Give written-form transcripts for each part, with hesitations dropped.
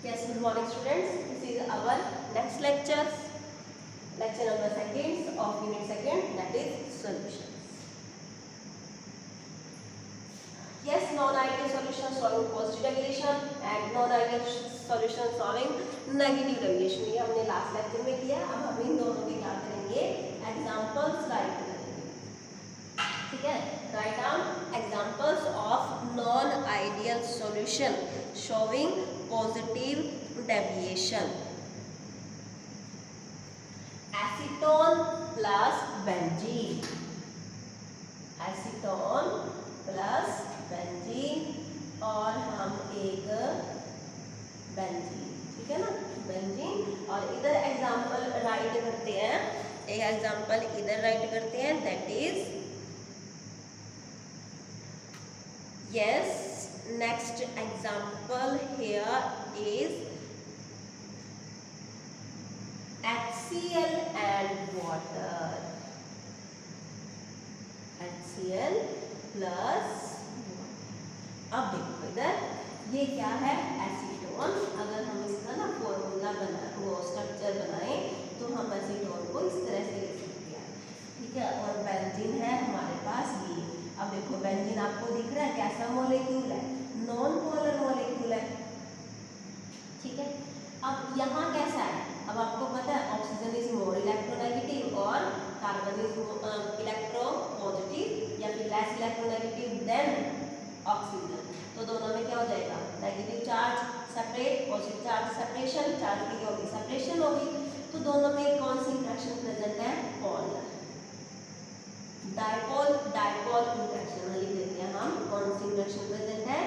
Yes, good morning students. This is our next lecture number second of unit second, that is solutions. Yes, non-ideal solution solving positive deviation and non-ideal solution solving negative deviation. ये हमने last lecture में किया. अब हम इन दोनों के क्या करेंगे, एग्जांपल्स राइट करेंगे. ठीक है, write down examples of non-ideal solution showing positive deviation. Acetone plus benzene. Acetone plus benzene और हम एक बेंजीन, ठीक है ना, बेंजीन. और इधर एग्जांपल राइट करते हैं, एक एग्जांपल इधर राइट करते हैं, that is yes. Next example here is HCl and water. HCl plus. अब देखो इधर ये क्या है, एसीटोन. अगर हम इसका ना फॉर्मूला बना वो स्ट्रक्चर बनाएं तो हम एसीटोन को इस तरह से लिख सकते हैं, ठीक है. और बेंजीन है हमारे पास ये. अब देखो बेंजीन आपको दिख रहा है कैसा मॉलिक्यूल है, नॉन पोलर मॉलिक्यूल है, ठीक है. अब यहाँ कैसा है, अब आपको पता है ऑक्सीजन इज मोर इलेक्ट्रोनेगेटिव और कार्बन इज इलेक्ट्रो पॉजिटिव या फिर लेस इलेक्ट्रोनेगेटिव देन ऑक्सीजन. तो दोनों में क्या हो जाएगा, negative charge separate, positive charge separation, charge की होगी सेपरेशन होगी. तो दोनों में कौन सी इंटरेक्शन प्रेजेंट है, पोलर. डाइपोल डाइपोल इंटरेक्शन लिख देते हैं हम, कौन सी इंटरेक्शन प्रेजेंट है,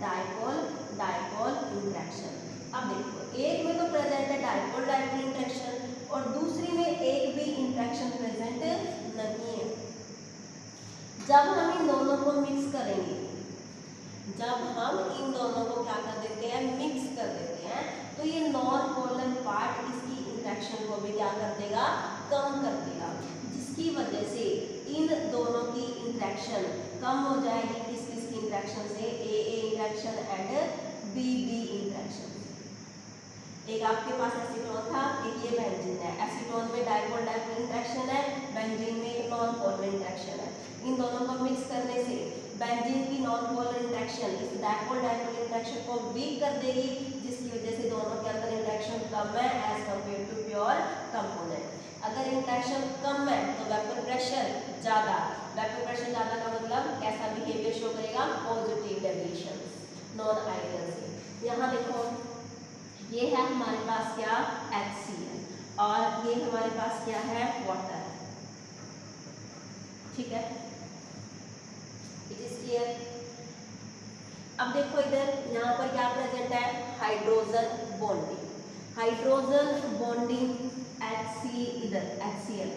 डाइपोल डाइपोल इंटरेक्शन. अब देखो एक में तो प्रेजेंट है डाइपोल डाइपोल इंटरेक्शन और दूसरी में एक भी इंटरेक्शन प्रेजेंट नहीं है. जब हम इन दोनों को मिक्स करेंगे, जब हम इन दोनों को क्या कर देते हैं, मिक्स कर देते हैं, तो ये नॉन पोलर पार्ट इसकी इंटरेक्शन को भी क्या कर देगा, कम कर देगा, जिसकी वजह से इन दोनों की इंटरेक्शन कम हो जाएगी. किस किस की इंटरेक्शन से, ए इंटरेक्शन एंड बी इंटरेक्शन. एक आपके पास एसीटोन था, एक ये बेंजीन है. एसीटोन में डाइपोल डाइपोल इंटरेक्शन है, बेंजीन में नॉन पोलर इंटरेक्शन है. इन दोनों को मिक्स करने से बेंजीन की नॉन पोलर इंटरेक्शन इस डाइपोल डाइपोल इंटरेक्शन को वीक कर देगी, जिसकी वजह से दोनों के अंदर इंटरेक्शन कम है as compare to pure component. अगर इंटरेक्शन कम है तो वेपर प्रेशर ज़्यादा. वेपर प्रेशर ज़्यादा का मतलब कैसा बिहेवियर शो करेगा, पॉजिटिव डेविएशन नॉन आइडियल से. यहाँ देखो ये है हमारे पास क्या, HCl और ये हमारे पास क्या है, वाटर, ठीक है. It is clear. अब देखो इधर यहाँ पर क्या प्रेजेंट है, hydrogen bonding. Hydrogen bonding HC, इधर HCl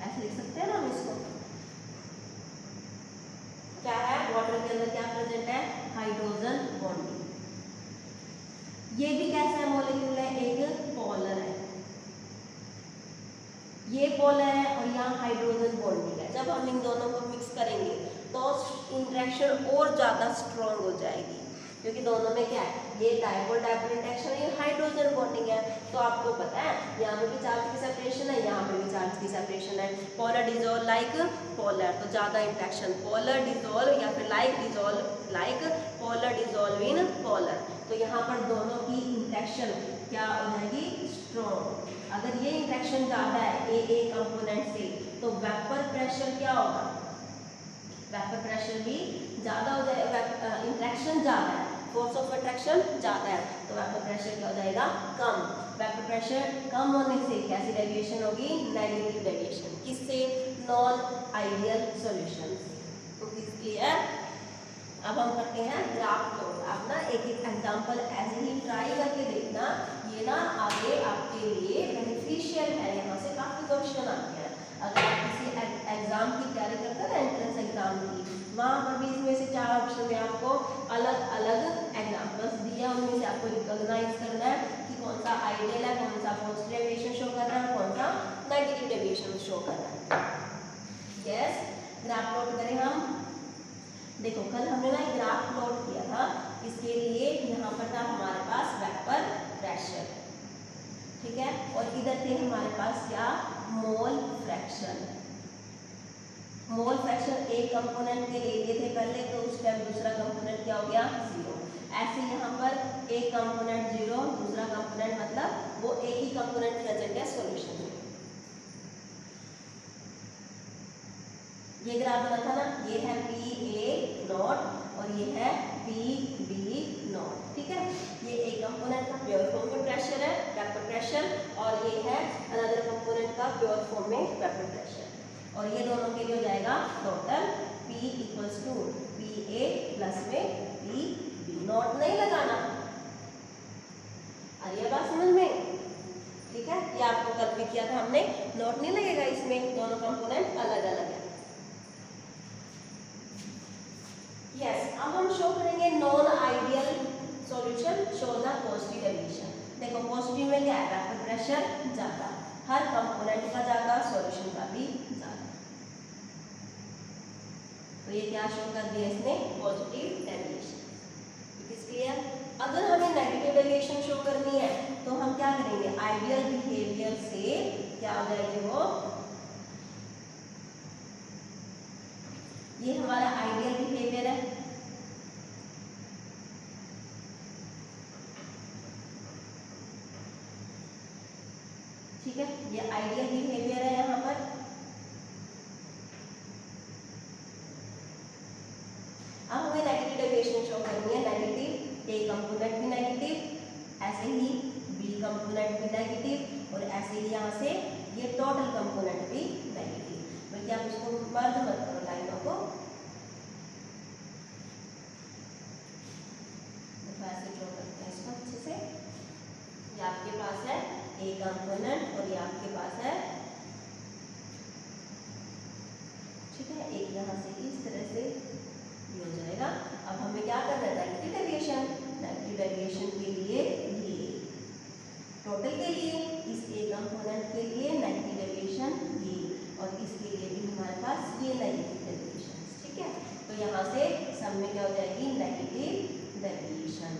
ऐसे लिख सकते हैं ना हम इसको. क्या है, वाटर के अंदर क्या प्रेजेंट है, हाइड्रोजन बॉन्डिंग. ये भी कैसा है मॉलिक्यूल है, एक पोलर है. ये पोलर है और यहाँ हाइड्रोजन बॉन्डिंग है. जब हम इन दोनों को मिक्स करेंगे तो इंटरेक्शन और ज़्यादा स्ट्रॉन्ग हो जाएगी, क्योंकि दोनों में क्या है, ये डाइपोल डाइपोल इंटरेक्शन है, ये हाइड्रोजन बॉन्डिंग है. तो आपको पता है यहाँ पे भी चार्ज की सेपरेशन है, यहाँ पे भी चार्ज की सेपरेशन है. पोलर डिजोल्व लाइक पोलर, तो ज़्यादा इंटरेक्शन. पोलर डिजोल्व या फिर like dissolve like polar dissolve in polar. तो यहाँ पर दोनों की इंटरेक्शन क्या हो जाएगी, स्ट्रॉन्ग. अगर ये इंटरेक्शन ज़्यादा है ए कंपोनेंट से तो वेपर प्रेशर क्या होगा, वेपर प्रेशर भी ज़्यादा हो जाएगा. इंटरेक्शन ज़्यादा है, फोर्स ऑफ अट्रैक्शन ज़्यादा है, तो वेपर प्रेशर क्या हो जाएगा, कम. वेपर प्रेशर कम होने से कैसी डेविएशन होगी, नेगेटिव डेविएशन. किससे, नॉन आइडियल सॉल्यूशन. तो क्लियर. अब हम करते हैं ग्राफ प्लॉट. आप ना एक एक एग्जांपल ऐसे ही ट्राई करके देखना, ये ना आगे आपके लिए बेनिफिशियल है. यहाँ से काफ़ी क्वेश्चन आते हैं. अगर आप किसी एग्जाम की तैयारी करते हैं ना, एंट्रेंस एग्जाम की, वहाँ पर भी इसमें से 4 ऑप्शन में आपको अलग अलग एग्जाम्पल्स दिया, उनमें से आपको रिकॉग्नाइज करना है कि कौन सा आइडियल है, कौन सा पॉजिटिव डेविएशन शो कर रहा है, कौन सा नेगेटिव डेविएशन शो कर रहा है. यस, ग्राफ प्लॉट करें हम. देखो कल हमने ना एक ग्राफ प्लॉट किया था, इसके लिए यहाँ पर था हमारे पास वेपर प्रेशर, ठीक है, और इधर थे हमारे पास क्या, मोल फ्रैक्शन। मोल फ्रैक्शन एक कंपोनेंट के ले लिए थे पहले, तो उस टाइम दूसरा कंपोनेंट क्या हो गया, 0। ऐसे यहाँ पर एक कंपोनेंट 0, दूसरा कंपोनेंट मतलब वो एक ही कंपोनेंट प्रेजेंट है सॉल्यूशन में। ये ग्राफ बना था ना, ये है PA0 और ये है PB0, ठीक है। ये एक कंपोनेंट का प्योर फॉर्म में प्रेशर है, वेपर प्रेशर, और ये है अनदर कंपोनेंट का प्योर फॉर्म में वेपर प्रेशर, और ये दोनों के लिए हो जाएगा total P equals to PA plus में PB। नोट नहीं लगाना, आ रही है बात समझ में, ठीक है। ये आपको कल भी किया था हमने, नोट नहीं लगेगा इसमें, दोनों कंपोनेंट अलग अलग है। यस, अब हम शो करेंगे non ideal solution, show the positive deviation. देखो पॉजिटिव में क्या है, वेपर प्रेशर ज्यादा, हर कंपोनेंट का ज्यादा, सॉल्यूशन का भी ज्यादा। तो ये क्या शो कर दिया इसने, positive deviation. It is clear. अगर हमें नेगेटिव डेविएशन शो करनी है तो हम क्या करेंगे, आइडियल बिहेवियर से क्या हो जाएगी वो, ये हमारा आइडियल बिहेवियर है, ठीक है, ये आइडियल बिहेवियर है यहाँ पर। अब हमें नेगेटिव डेविएशन शो करनी है, नेगेटिव, ए कंपोनेंट भी नेगेटिव, ऐसे ही बी कंपोनेंट भी नेगेटिव, और ऐसे ही यहाँ से ये टोटल कंपोनेंट भी नेगेटिव। बल्कि आप इसको मर्ज मत करो लाइनों को, ऐसे ड्रॉ करते हैं इसको अच्छे से। ये आपके पास है ए कंपोनेंट और ये आपके पास है, ठीक है, एक यहाँ से इस तरह से ये हो जाएगा। अब हमें क्या करना है, नेगेटिव डेविएशन। नेगेटिव डेविएशन के लिए ये टोटल के लिए, इस ए कंपोनेंट के लिए नेगेटिव डेविएशन ये, और इसके लिए भी हमारे पास ये नेगेटिव डेविएशन, ठीक है। तो यहाँ से सब में क्या हो जाएगी, नेगेटिव डेविएशन।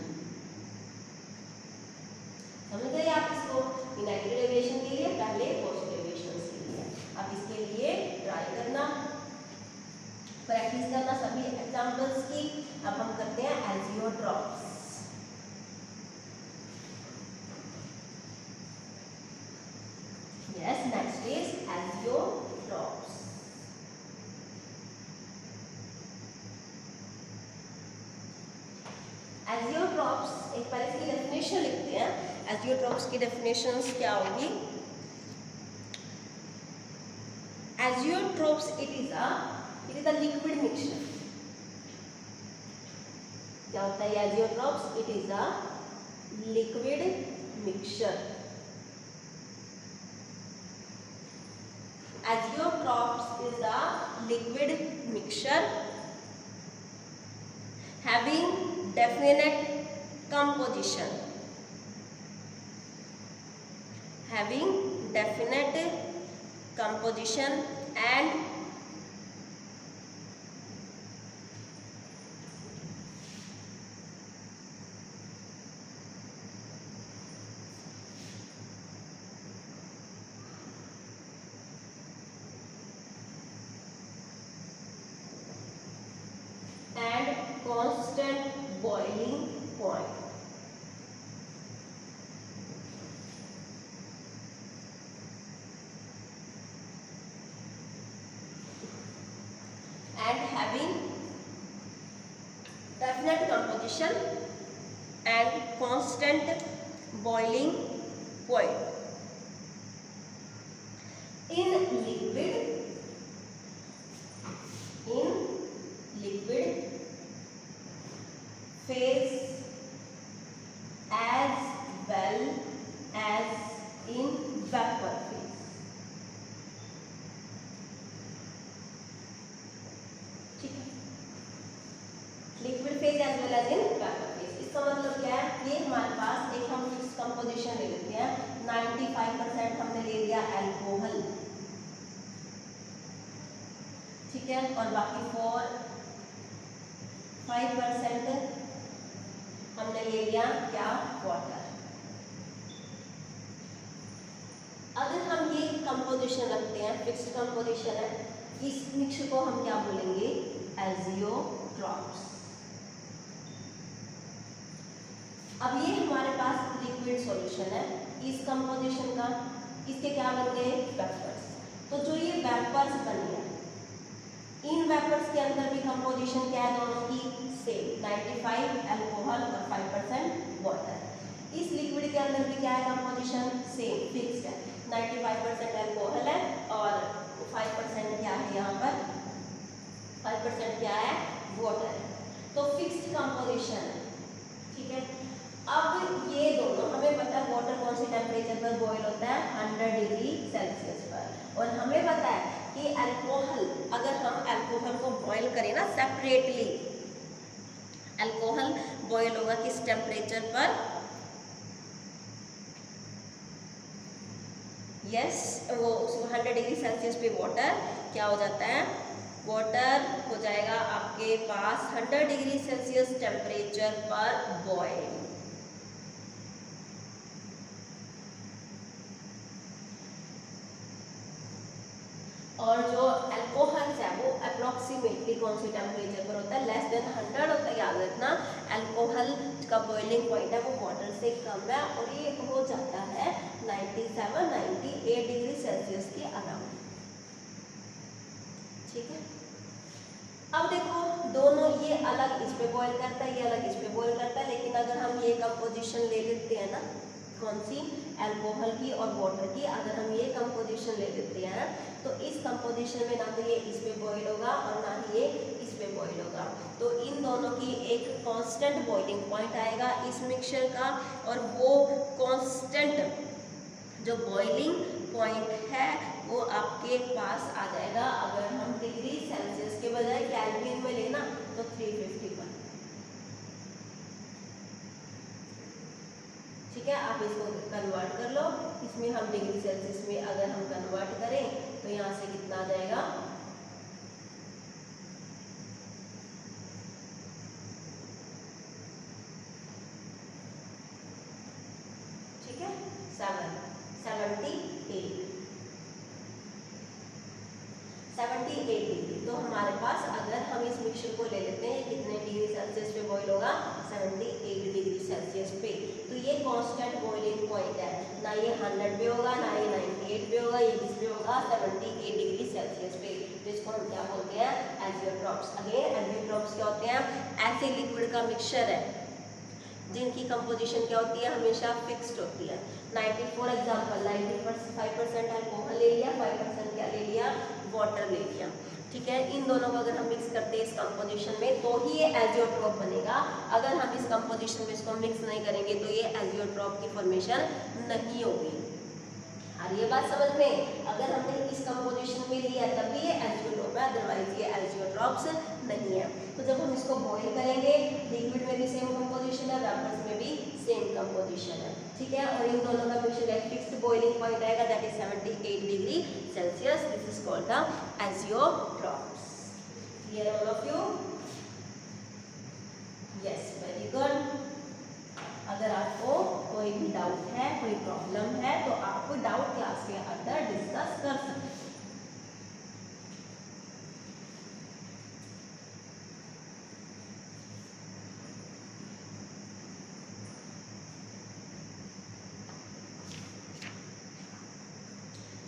समझ गए आप इसको, नेगेटिव डेविएशन के लिए पहले पॉजिटिव डेविएशन के लिए। अब इसके लिए ट्राई करना, प्रैक्टिस करना सभी एग्जांपल्स की। अब हम करते हैं azeotropes. Yes, next is azeotropes. Azeotropes, एक बार इसकी डेफिनेशन लिखते हैं। एजियोट्रॉप्स की डेफिनेशंस क्या होगी, azeotropes it is a liquid mixture. क्या होता है azeotropes, it is a liquid mixture. Azeotropes is a liquid mixture having definite composition, having definite composition and constant boiling point. And having definite composition and constant boiling point. In liquid phase as well as in vapor phase, ठीक है, liquid phase as well as in vapour phase. इसका मतलब क्या है, ये हमारे पास एक हम फिक्स कंपोजिशन ले लेते हैं, 95% हमने ले लिया अल्कोहल, ठीक है, और बाकी 4 5% हमने ले लिया क्या, वाटर। अगर हम ये कंपोजिशन रखते हैं, फिक्स्ड कंपोजिशन है, इस मिक्सचर को हम क्या बोलेंगे, एजियोट्रॉप्स। अब ये हमारे पास लिक्विड सॉल्यूशन है इस कंपोजिशन का, इसके क्या बन गए, वेपर्स। तो जो ये वेपर्स बन गए, इन वेपर्स के अंदर भी कंपोजिशन क्या है दोनों की, सेम, 95 अल्कोहल और 5% वाटर। इस लिक्विड के अंदर भी क्या है कंपोजिशन, सेम, फिक्स्ड है, 95% अल्कोहल है और 5% क्या है, यहाँ पर 5% क्या है, वाटर है। तो फिक्स्ड कंपोजिशन है, ठीक है। अब ये दोनों हमें पता है वाटर कौन से टेम्परेचर पर बॉईल होता है, 100 डिग्री सेल्सियस पर, और हमें पता है कि अल्कोहल, अगर हम अल्कोहल को बॉईल करें ना सेपरेटली, अल्कोहल बॉईल होगा किस टेम्परेचर पर, यस, वो 100 डिग्री सेल्सियस पे वाटर क्या हो जाता है, वाटर हो जाएगा आपके पास 100 डिग्री सेल्सियस टेम्परेचर पर बॉईल। और जो अल्कोहल है वो अप्रोक्सीमेटली कौन से टेम्परेचर पर होता है, लेस देन 100 होता है, याद रखना। अल्कोहल का बॉइलिंग पॉइंट है वो वाटर से कम है और ये हो जाता है 97-98 डिग्री सेल्सियस के अराउंड, ठीक है। अब देखो दोनों, ये अलग इस पे बॉईल करता है, ये अलग इस पे बॉईल करता है, लेकिन अगर हम ये कंपोजिशन ले लेते हैं ना, कौन सी, अल्कोहल की और वाटर की, अगर हम ये कंपोजिशन ले लेते हैं तो इस कंपोजिशन में ना तो ये इस पे बॉईल होगा और ना ही ये इस पे बॉईल होगा, तो इन दोनों की एक कांस्टेंट बॉइलिंग पॉइंट आएगा इस मिक्सचर का, और वो कांस्टेंट जो बॉइलिंग पॉइंट है वो आपके पास आ जाएगा, अगर हम डिग्री सेल्सियस के बजाय केल्विन में लेना तो 350 पर, ठीक है। आप इसको कन्वर्ट कर लो, इसमें हम डिग्री सेल्सियस में अगर हम कन्वर्ट करें तो यहाँ से कितना आ जाएगा, ठीक है, 78 डिग्री। तो हमारे पास अगर हम इस मिक्सचर को ले लेते हैं कितने डिग्री सेल्सियस पे बॉईल होगा, 78 डिग्री सेल्सियस पे, तो ये कांस्टेंट बॉइलिंग पॉइंट है, ना ये 100 पे होगा ना ये 98 पे होगा, ये किस पे होगा, 78 डिग्री सेल्सियस पे। तो इसको हम क्या बोलते हैं, एजियोट्रॉप्स। अगेन एजियोट्रॉप्स क्या होते हैं, ऐसे लिक्विड का मिक्सचर है जिनकी कंपोजिशन क्या होती है, हमेशा फिक्स्ड होती है। 94 एग्जाम्पल, 95% अल्कोहल ले लिया, 5% क्या ले लिया, वाटर ले लिया, ठीक है। इन दोनों को अगर हम मिक्स करते हैं इस कंपोजिशन में तो ही ये एजियोट्रॉप बनेगा, अगर हम इस कंपोजिशन में इसको मिक्स नहीं करेंगे तो ये एजियोट्रॉप की फॉर्मेशन नहीं होगी। और ये बात समझ में, अगर हमने इस कंपोजिशन में लिया तब भी ये एजियोट्रॉप है, अदरवाइज ये एजियोट्रॉप्स नहीं है। तो जब हम इसको बॉईल करेंगे, लिक्विड में भी सेम कंपोजिशन है, वेपर्स में भी सेम कंपोजिशन है, ठीक है। और इन दोनों का मिक्सचर एक फिक्स्ड बॉइलिंग पॉइंट आएगा, that is 78 degree Celsius. This is called the azeotropes. Clear all of you? Yes, very good. अगर आपको कोई भी डाउट है, कोई प्रॉब्लम है, तो आप कोई डाउट क्लास के अंदर डिस्कस कर सकते हैं।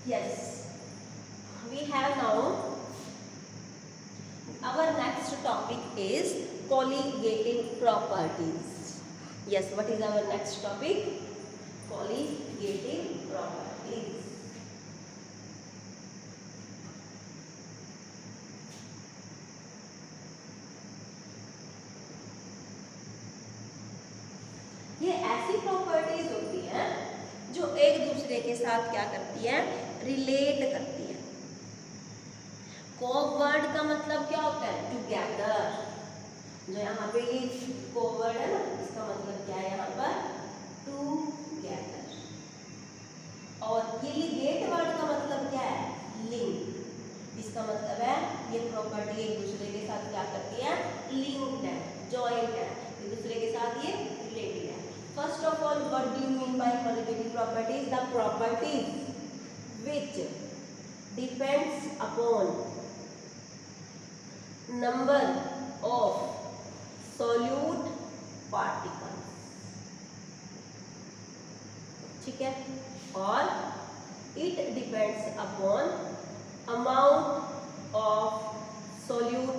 Yes, we have now our next topic is colligating properties. Yes, what is our next topic? Colligating properties. ये ऐसी प्रॉपर्टीज होती हैं जो एक दूसरे के साथ क्या करती है, रिलेट करती है। कोवर्ड का मतलब क्या होता है, टुगेदर। जो यहाँ पे ये कोवर्ड है ना, इसका मतलब क्या है यहाँ पर, टुगेदर। और ये लिगेट वर्ड का मतलब क्या है, लिंक। इसका मतलब है ये प्रॉपर्टी एक दूसरे के साथ क्या करती है, लिंक्ड है, जॉइंट है, एक दूसरे के साथ ये रिलेटेड है। First of all what do you mean bye colligative properties? The properties which depends upon number of solute particles, ठीक है, और it depends upon amount of solute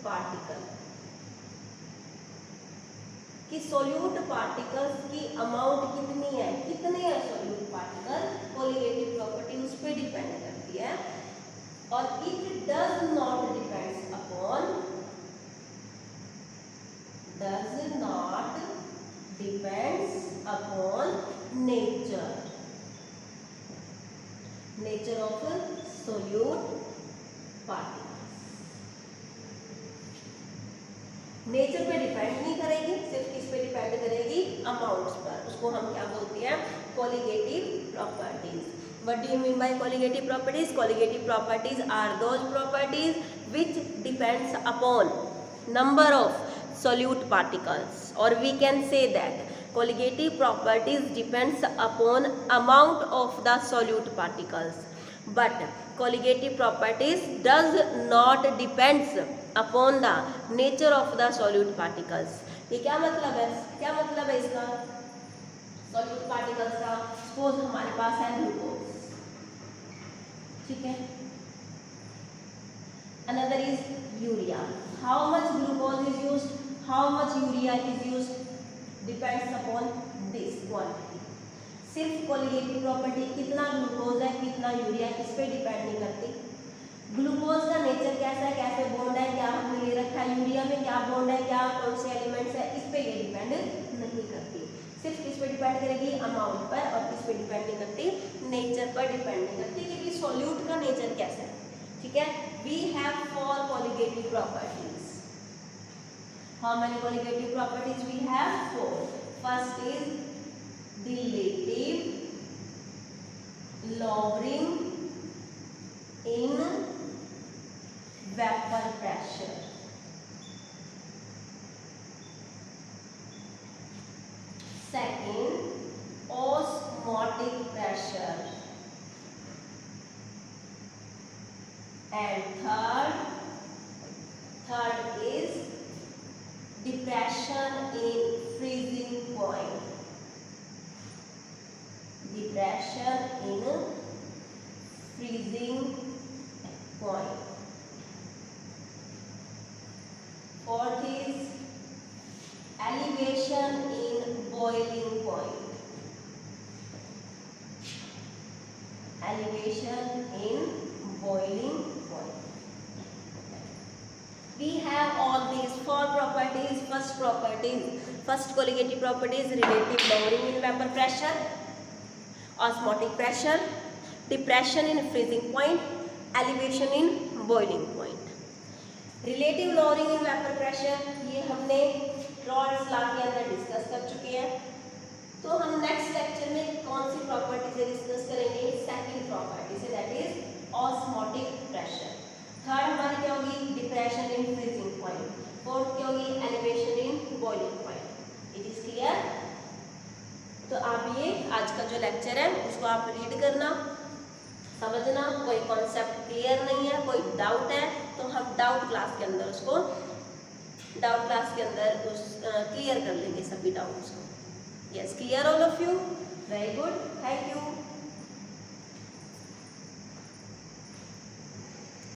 particle, कि सोल्यूट पार्टिकल्स की अमाउंट कितनी है, कितने हैं सोल्यूट पार्टिकल, कोलिगेटिव प्रॉपर्टी उस पर डिपेंड करती है। और it does not depends upon, does not depends upon nature, nature of solute particles, nature पे डिपेंड नहीं करेगी, सिर्फ किस पे डिपेंड करेगी, अमाउंट्स पर, उसको हम क्या बोलते हैं, colligative properties. What do you mean by colligative properties? Colligative properties are those properties which depends upon number of solute particles, or we can say that colligative properties depends upon amount of the solute particles, but colligative properties does not depends upon the nature of the solute particles। ये क्या मतलब है, क्या मतलब है इसका, solute particles का? Suppose हमारे पास है ग्लूकोज, ठीक है, another is urea, how much glucose is used, how much urea is used, depends upon this quantity। सिर्फ कोलिगेटिव प्रॉपर्टी कितना ग्लूकोज है, कितना यूरिया, इस पे डिपेंड नहीं करती। ग्लूकोज का नेचर कैसा है, कैसे बॉन्ड है, क्या हमने ले रखा है, यूरिया में क्या बॉन्ड है, क्या कौन से एलिमेंट्स है, इस पे ये डिपेंड नहीं करती। सिर्फ किस पे डिपेंड करेगी, अमाउंट पर, और किस पे डिपेंड नहीं करती, नेचर पर डिपेंड नहीं करती, क्योंकि सॉल्यूट का नेचर कैसा है, ठीक है। We have 4 colligative properties. How many colligative properties we have? 4. First is dilative, lowering in vapor pressure. Second, osmotic pressure. And third is depression in freezing point, depression in freezing point. Fourth is elevation in boiling point, elevation in boiling point. We have all these 4 properties. First colligative property is relative lowering in vapor pressure, osmotic pressure, depression in freezing point, elevation in boiling point. Relative lowering in vapor pressure ये हमने Rawls law के अंदर discuss कर चुके हैं। तो हम next lecture में कौन सी प्रॉपर्टी से डिस्कस करेंगे, सेकंड प्रॉपर्टी से, that is osmotic pressure. Third हमारी क्या होगी, depression in freezing point. Fourth क्या होगी, elevation in boiling point. It is clear? तो आप ये आज का जो लेक्चर है उसको आप रीड करना, समझना। कोई कॉन्सेप्ट क्लियर नहीं है, कोई डाउट है तो हम डाउट क्लास के अंदर उसको क्लियर कर लेंगे सभी डाउट्स को। Yes, clear all of you?